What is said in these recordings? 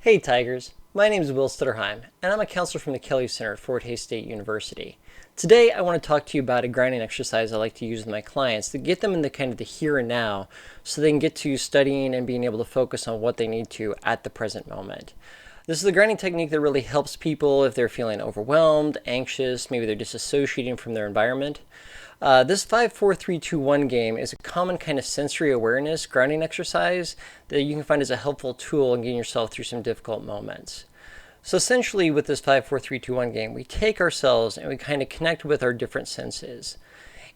Hey Tigers, my name is Will Stutterheim, and I'm a counselor from the Kelly Center at Fort Hays State University. Today I want to talk to you about a grounding exercise I like to use with my clients to get them in the kind of the here and now so they can get to studying and being able to focus on what they need to at the present moment. This is a grounding technique that really helps people if they're feeling overwhelmed, anxious, maybe they're disassociating from their environment. This 5-4-3-2-1 game is a common kind of sensory awareness grounding exercise that you can find as a helpful tool in getting yourself through some difficult moments. So essentially with this 5-4-3-2-1 game, we take ourselves and we kind of connect with our different senses.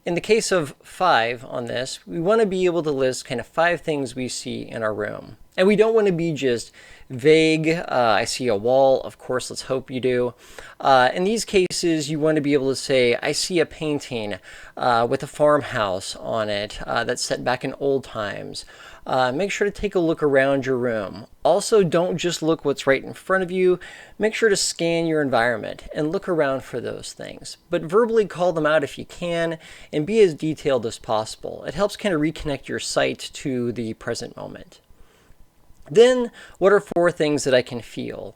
In the case of 5 on this, we want to be able to list kind of 5 things we see in our room. And we don't want to be just vague. I see a wall. Of course, let's hope you do. In these cases, you want to be able to say, I see a painting with a farmhouse on it that's set back in old times. Make sure to take a look around your room. Also, don't just look what's right in front of you. Make sure to scan your environment and look around for those things. But verbally call them out if you can and be as detailed as possible. It helps kind of reconnect your sight to the present moment. Then, what are 4 things that I can feel?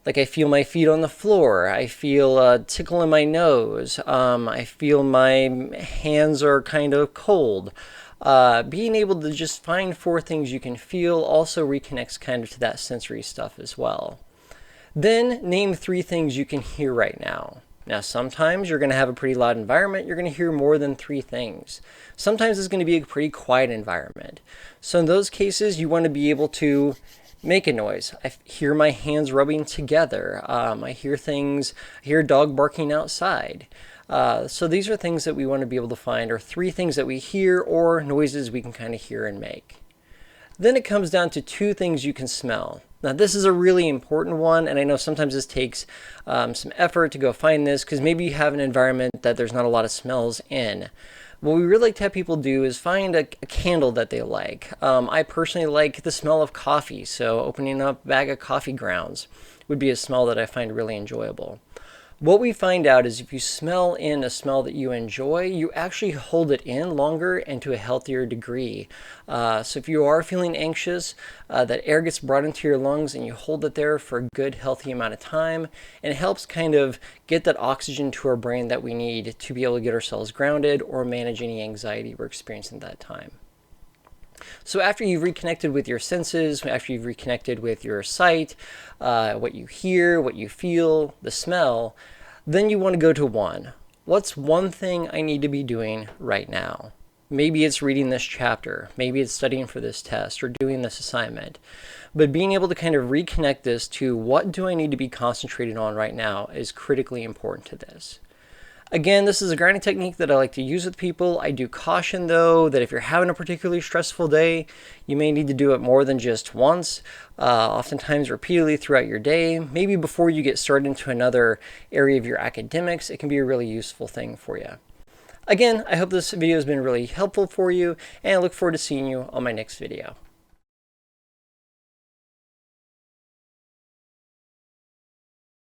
Like I feel my feet on the floor, I feel a tickle in my nose, I feel my hands are kind of cold. Being able to just find 4 things you can feel also reconnects kind of to that sensory stuff as well. Then name 3 things you can hear right now. Now, sometimes you're going to have a pretty loud environment. You're going to hear more than 3 things. Sometimes it's going to be a pretty quiet environment. So in those cases, you want to be able to make a noise. I hear my hands rubbing together. I hear things. I hear a dog barking outside. So these are things that we want to be able to find, or 3 things that we hear or noises we can kind of hear and make. Then it comes down to 2 things you can smell. Now this is a really important one, and I know sometimes this takes some effort to go find this because maybe you have an environment that there's not a lot of smells in. What we really like to have people do is find a candle that they like. I personally like the smell of coffee, so opening up a bag of coffee grounds would be a smell that I find really enjoyable. What we find out is if you smell in a smell that you enjoy, you actually hold it in longer and to a healthier degree. So if you are feeling anxious, that air gets brought into your lungs and you hold it there for a good, healthy amount of time. And it helps kind of get that oxygen to our brain that we need to be able to get ourselves grounded or manage any anxiety we're experiencing at that time. So after you've reconnected with your senses, after you've reconnected with your sight, what you hear, what you feel, the smell, then you want to go to 1. What's one thing I need to be doing right now? Maybe it's reading this chapter. Maybe it's studying for this test or doing this assignment. But being able to kind of reconnect this to what do I need to be concentrating on right now is critically important to this. Again, this is a grounding technique that I like to use with people. I do caution, though, that if you're having a particularly stressful day, you may need to do it more than just once, oftentimes repeatedly throughout your day. Maybe before you get started into another area of your academics, it can be a really useful thing for you. Again, I hope this video has been really helpful for you, and I look forward to seeing you on my next video.